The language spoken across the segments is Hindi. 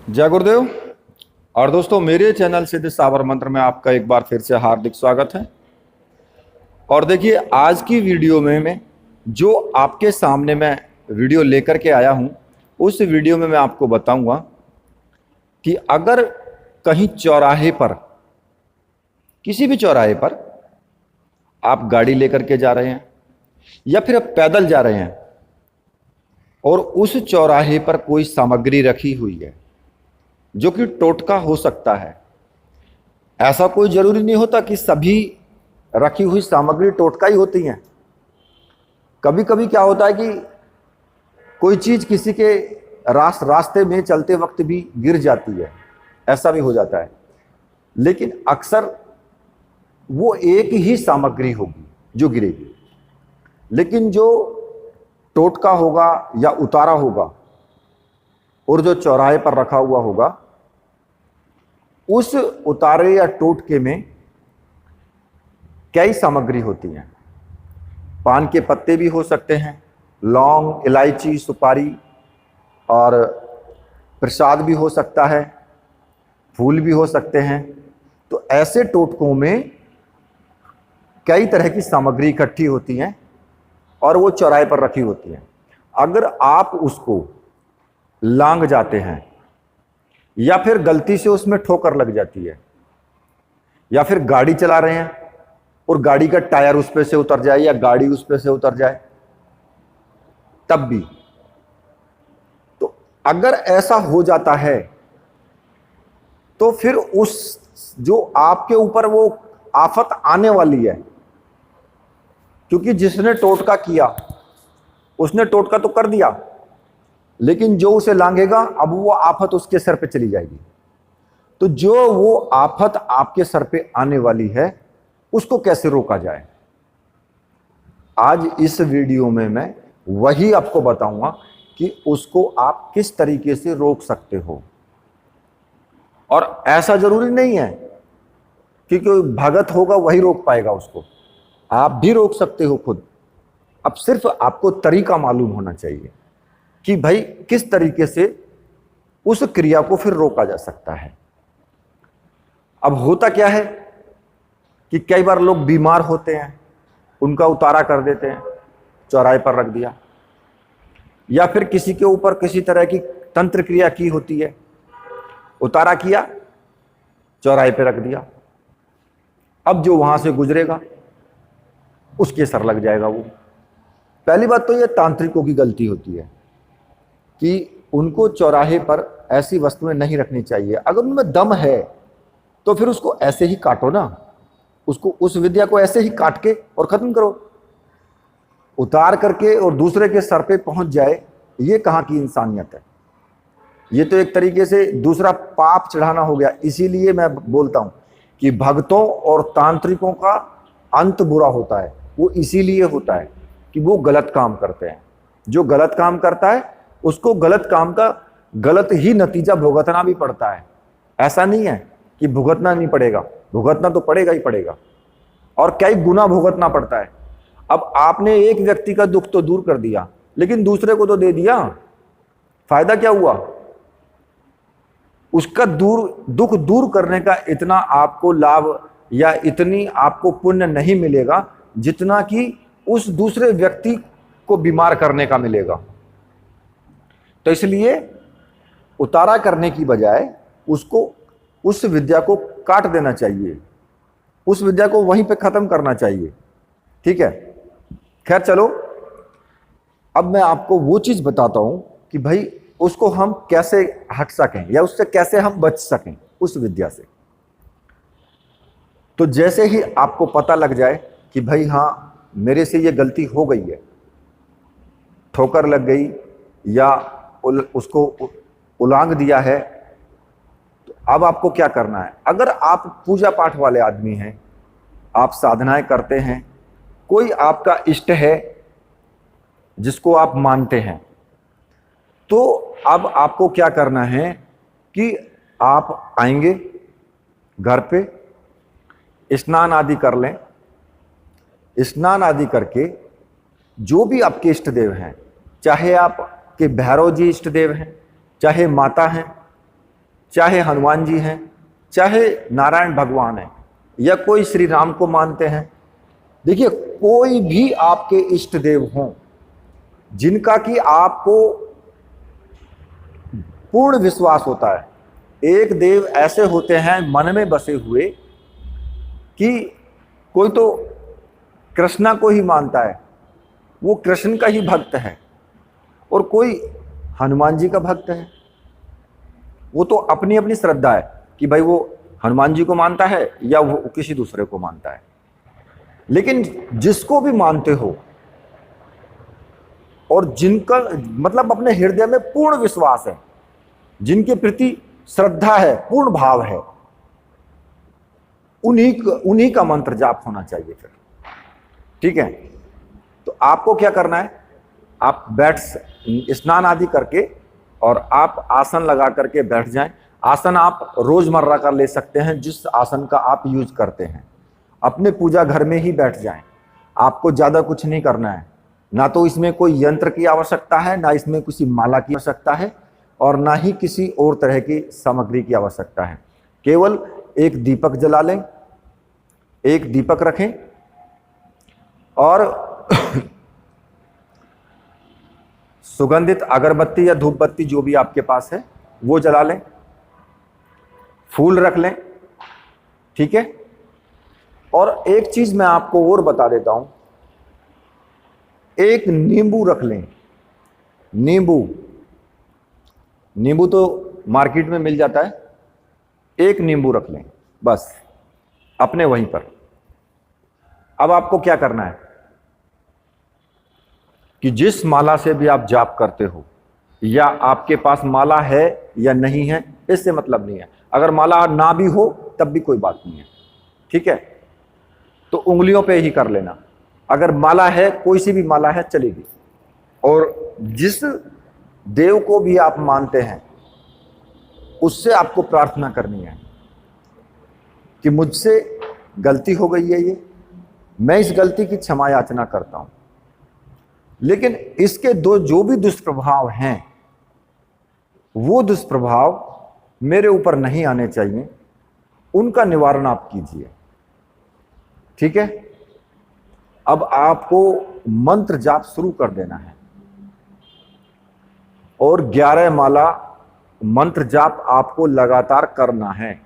जय गुरुदेव। और दोस्तों, मेरे चैनल सिद्ध साबर मंत्र में आपका एक बार फिर से हार्दिक स्वागत है। और देखिए, आज की वीडियो में मैं जो आपके सामने मैं वीडियो लेकर के आया हूं, उस वीडियो में मैं आपको बताऊंगा कि अगर कहीं चौराहे पर, किसी भी चौराहे पर आप गाड़ी लेकर के जा रहे हैं या फिर आप पैदल जा रहे हैं और उस चौराहे पर कोई सामग्री रखी हुई है जो कि टोटका हो सकता है। ऐसा कोई जरूरी नहीं होता कि सभी रखी हुई सामग्री टोटका ही होती हैं। कभी कभी क्या होता है कि कोई चीज किसी के रास्ते में चलते वक्त भी गिर जाती है, ऐसा भी हो जाता है। लेकिन अक्सर वो एक ही सामग्री होगी जो गिरेगी, लेकिन जो टोटका होगा या उतारा होगा और जो चौराहे पर रखा हुआ होगा, उस उतारे या टोटके में कई सामग्री होती हैं। पान के पत्ते भी हो सकते हैं, लौंग, इलायची, सुपारी, और प्रसाद भी हो सकता है, फूल भी हो सकते हैं। तो ऐसे टोटकों में कई तरह की सामग्री इकट्ठी होती हैं और वो चौराहे पर रखी होती हैं। अगर आप उसको लांग जाते हैं या फिर गलती से उसमें ठोकर लग जाती है, या फिर गाड़ी चला रहे हैं और गाड़ी का टायर उस पे से उतर जाए या गाड़ी उस पे से उतर जाए, तब भी, तो अगर ऐसा हो जाता है तो फिर उस जो आपके ऊपर वो आफत आने वाली है, क्योंकि जिसने टोटका किया उसने टोटका तो कर दिया, लेकिन जो उसे लांघेगा अब वो आफत उसके सर पे चली जाएगी। तो जो वो आफत आपके सर पे आने वाली है उसको कैसे रोका जाए, आज इस वीडियो में मैं वही आपको बताऊंगा कि उसको आप किस तरीके से रोक सकते हो। और ऐसा जरूरी नहीं है कि कोई भगत होगा वही रोक पाएगा उसको, आप भी रोक सकते हो खुद। अब सिर्फ आपको तरीका मालूम होना चाहिए कि भाई किस तरीके से उस क्रिया को फिर रोका जा सकता है। अब होता क्या है कि कई बार लोग बीमार होते हैं, उनका उतारा कर देते हैं, चौराहे पर रख दिया, या फिर किसी के ऊपर किसी तरह की तंत्र क्रिया की होती है, उतारा किया, चौराहे पर रख दिया। अब जो वहां से गुजरेगा उसके सर लग जाएगा वो। पहली बात तो ये तांत्रिकों की गलती होती है कि उनको चौराहे पर ऐसी वस्तुएं नहीं रखनी चाहिए। अगर उनमें दम है तो फिर उसको ऐसे ही काटो ना, उसको, उस विद्या को ऐसे ही काट के और खत्म करो। उतार करके और दूसरे के सर पे पहुंच जाए, ये कहाँ की इंसानियत है। ये तो एक तरीके से दूसरा पाप चढ़ाना हो गया। इसीलिए मैं बोलता हूं कि भक्तों और तांत्रिकों का अंत बुरा होता है। वो इसीलिए होता है कि वो गलत काम करते हैं। जो गलत काम करता है उसको गलत काम का गलत ही नतीजा भुगतना भी पड़ता है। ऐसा नहीं है कि भुगतना नहीं पड़ेगा, भुगतना तो पड़ेगा ही पड़ेगा, और कई गुना भुगतना पड़ता है। अब आपने एक व्यक्ति का दुख तो दूर कर दिया, लेकिन दूसरे को तो दे दिया, फायदा क्या हुआ? उसका दुख दूर करने का इतना आपको लाभ या इतनी आपको पुण्य नहीं मिलेगा जितना कि उस दूसरे व्यक्ति को बीमार करने का मिलेगा। तो इसलिए उतारा करने की बजाय उसको, उस विद्या को काट देना चाहिए, उस विद्या को वहीं पे खत्म करना चाहिए। ठीक है, खैर चलो, अब मैं आपको वो चीज बताता हूं कि भाई उसको हम कैसे हट सकें या उससे कैसे हम बच सकें, उस विद्या से। तो जैसे ही आपको पता लग जाए कि भाई हाँ, मेरे से ये गलती हो गई है, ठोकर लग गई या उसको उलांग दिया है, तो अब आपको क्या करना है। अगर आप पूजा पाठ वाले आदमी हैं, आप साधनाएं करते हैं, कोई आपका इष्ट है जिसको आप मानते हैं, तो अब आपको क्या करना है कि आप आएंगे घर पे, स्नान आदि कर लें। स्नान आदि करके जो भी आपके इष्ट देव हैं, चाहे आपके भैरव जी इष्ट देव हैं, चाहे माता हैं, चाहे हनुमान जी हैं, चाहे नारायण भगवान हैं, या कोई श्री राम को मानते हैं। देखिए, कोई भी आपके इष्ट देव हों जिनका कि आपको पूर्ण विश्वास होता है। एक देव ऐसे होते हैं मन में बसे हुए कि कोई तो कृष्णा को ही मानता है, वो कृष्ण का ही भक्त है, और कोई हनुमान जी का भक्त है। वो तो अपनी अपनी श्रद्धा है कि भाई वो हनुमान जी को मानता है या वो किसी दूसरे को मानता है। लेकिन जिसको भी मानते हो और जिनका मतलब अपने हृदय में पूर्ण विश्वास है, जिनके प्रति श्रद्धा है, पूर्ण भाव है, उन्हीं का मंत्र जाप होना चाहिए फिर। ठीक है, तो आपको क्या करना है, आप स्नान आदि करके और आप आसन लगा करके बैठ जाएं। आसन आप रोजमर्रा का ले सकते हैं, जिस आसन का आप यूज करते हैं। अपने पूजा घर में ही बैठ जाएं। आपको ज्यादा कुछ नहीं करना है, ना तो इसमें कोई यंत्र की आवश्यकता है, ना इसमें किसी माला की आवश्यकता है, और ना ही किसी और तरह की सामग्री की आवश्यकता है। केवल एक दीपक जला लें, एक दीपक रखें और सुगंधित अगरबत्ती या धूप बत्ती जो भी आपके पास है वो जला लें, फूल रख लें। ठीक है, और एक चीज मैं आपको और बता देता हूं, एक नींबू रख लें। नींबू तो मार्केट में मिल जाता है, एक नींबू रख लें बस अपने वहीं पर। अब आपको क्या करना है कि जिस माला से भी आप जाप करते हो, या आपके पास माला है या नहीं है इससे मतलब नहीं है। अगर माला ना भी हो तब भी कोई बात नहीं है। ठीक है, तो उंगलियों पे ही कर लेना। अगर माला है, कोई सी भी माला है चलेगी। और जिस देव को भी आप मानते हैं उससे आपको प्रार्थना करनी है कि मुझसे गलती हो गई है, ये मैं इस गलती की क्षमा याचना करता हूं, लेकिन इसके जो भी दुष्प्रभाव हैं वो दुष्प्रभाव मेरे ऊपर नहीं आने चाहिए, उनका निवारण आप कीजिए। ठीक है, अब आपको मंत्र जाप शुरू कर देना है और 11 माला मंत्र जाप आपको लगातार करना है।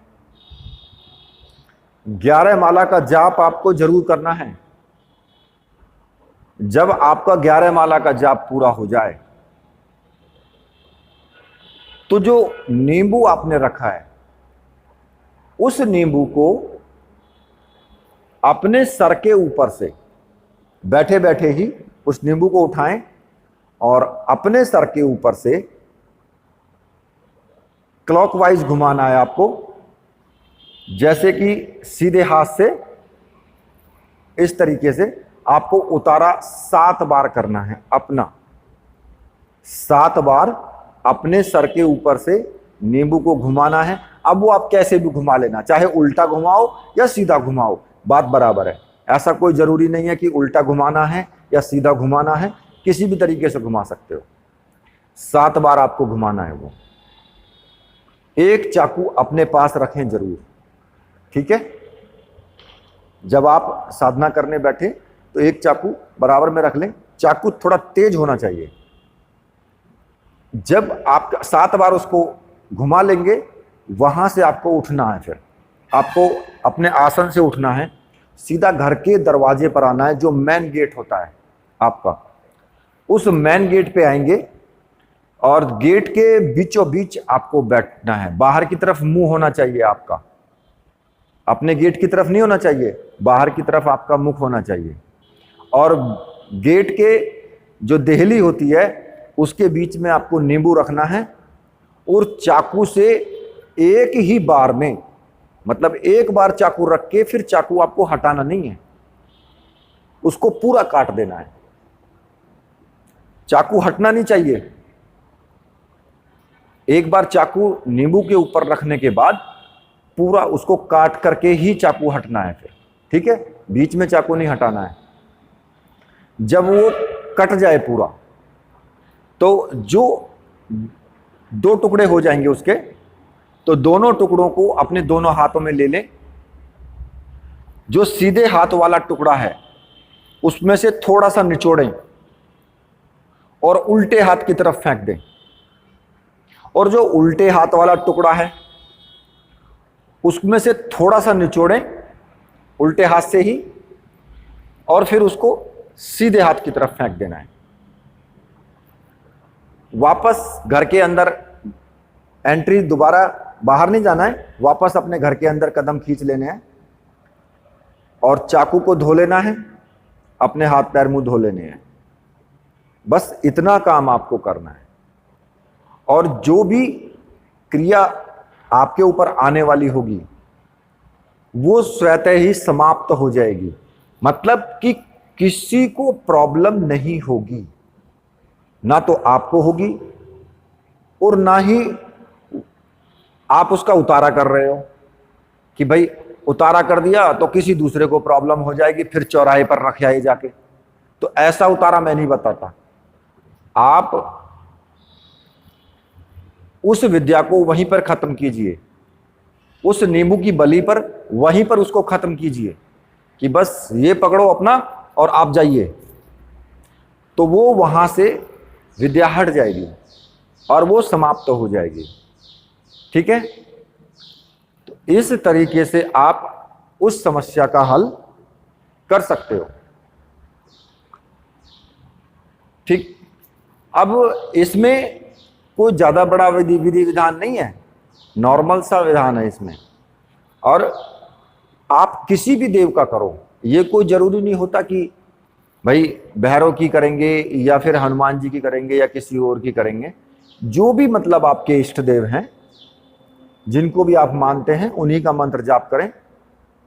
11 माला का जाप आपको जरूर करना है। जब आपका 11 माला का जाप पूरा हो जाए तो जो नींबू आपने रखा है उस नींबू को अपने सर के ऊपर से बैठे बैठे ही उस नींबू को उठाएं और अपने सर के ऊपर से क्लॉकवाइज घुमाना है आपको। जैसे कि सीधे हाथ से इस तरीके से आपको उतारा 7 बार करना है। अपना 7 बार अपने सर के ऊपर से नींबू को घुमाना है। अब वो आप कैसे भी घुमा लेना, चाहे उल्टा घुमाओ या सीधा घुमाओ, बात बराबर है। ऐसा कोई जरूरी नहीं है कि उल्टा घुमाना है या सीधा घुमाना है, किसी भी तरीके से घुमा सकते हो। 7 बार आपको घुमाना है। वो एक चाकू अपने पास रखें जरूर। ठीक है, जब आप साधना करने बैठे तो एक चाकू बराबर में रख लें। चाकू थोड़ा तेज होना चाहिए। जब आप 7 बार उसको घुमा लेंगे, वहां से आपको उठना है। फिर आपको अपने आसन से उठना है, सीधा घर के दरवाजे पर आना है, जो मेन गेट होता है आपका। उस मेन गेट पे आएंगे और गेट के बीचों बीच आपको बैठना है। बाहर की तरफ मुंह होना चाहिए आपका, अपने गेट की तरफ नहीं होना चाहिए, बाहर की तरफ आपका मुख होना चाहिए। और गेट के जो देहली होती है उसके बीच में आपको नींबू रखना है और चाकू से एक ही बार में, मतलब एक बार चाकू रख के फिर चाकू आपको हटाना नहीं है, उसको पूरा काट देना है। चाकू हटना नहीं चाहिए। एक बार चाकू नींबू के ऊपर रखने के बाद पूरा उसको काट करके ही चाकू हटना है फिर। ठीक है, बीच में चाकू नहीं हटाना है। जब वो कट जाए पूरा, तो जो 2 टुकड़े हो जाएंगे उसके, तो दोनों टुकड़ों को अपने दोनों हाथों में ले लें। जो सीधे हाथ वाला टुकड़ा है उसमें से थोड़ा सा निचोड़ें और उल्टे हाथ की तरफ फेंक दें। और जो उल्टे हाथ वाला टुकड़ा है उसमें से थोड़ा सा निचोड़ें उल्टे हाथ से ही, और फिर उसको सीधे हाथ की तरफ फेंक देना है। वापस घर के अंदर एंट्री, दोबारा बाहर नहीं जाना है, वापस अपने घर के अंदर कदम खींच लेने हैं और चाकू को धो लेना है, अपने हाथ पैर मुंह धो लेने हैं। बस इतना काम आपको करना है। और जो भी क्रिया आपके ऊपर आने वाली होगी वो स्वतः ही समाप्त हो जाएगी। मतलब कि किसी को प्रॉब्लम नहीं होगी, ना तो आपको होगी और ना ही आप उसका उतारा कर रहे हो कि भाई उतारा कर दिया तो किसी दूसरे को प्रॉब्लम हो जाएगी, फिर चौराहे पर रख आए जाके। तो ऐसा उतारा मैं नहीं बताता। आप उस विद्या को वहीं पर खत्म कीजिए, उस नींबू की बली पर वहीं पर उसको खत्म कीजिए कि बस ये पकड़ो अपना और आप जाइए, तो वो वहां से विद्या हट जाएगी और वो समाप्त हो जाएगी। ठीक है, तो इस तरीके से आप उस समस्या का हल कर सकते हो। ठीक, अब इसमें कोई ज्यादा बड़ा विधि विधान नहीं है, नॉर्मल सा विधान है इसमें। और आप किसी भी देव का करो, ये कोई जरूरी नहीं होता कि भाई भैरव की करेंगे या फिर हनुमान जी की करेंगे या किसी और की करेंगे। जो भी मतलब आपके इष्ट देव हैं, जिनको भी आप मानते हैं, उन्हीं का मंत्र जाप करें।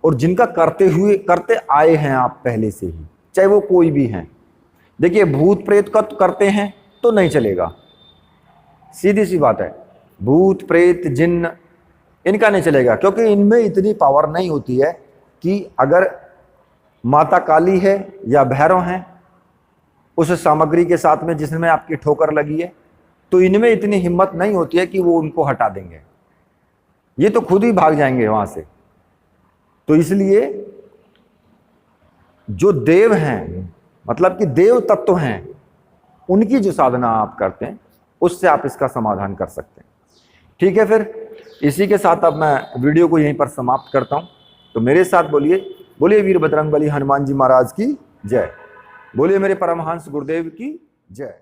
और जिनका करते आए हैं आप पहले से ही, चाहे वो कोई भी हैं। देखिए, भूत प्रेत का तो करते हैं तो नहीं चलेगा, सीधी सी बात है। भूत प्रेत जिन्न इनका नहीं चलेगा, क्योंकि इनमें इतनी पावर नहीं होती है कि अगर माता काली है या भैरव हैं उस सामग्री के साथ में जिसमें आपकी ठोकर लगी है, तो इनमें इतनी हिम्मत नहीं होती है कि वो उनको हटा देंगे। ये तो खुद ही भाग जाएंगे वहां से। तो इसलिए जो देव हैं, मतलब कि देव तत्व हैं, उनकी जो साधना आप करते हैं उससे आप इसका समाधान कर सकते हैं। ठीक है, फिर इसी के साथ अब मैं वीडियो को यहीं पर समाप्त करता हूं। तो मेरे साथ बोलिए, बोलिए वीर बजरंगबली हनुमान जी महाराज की जय, बोलिए मेरे परमहंस गुरुदेव की जय।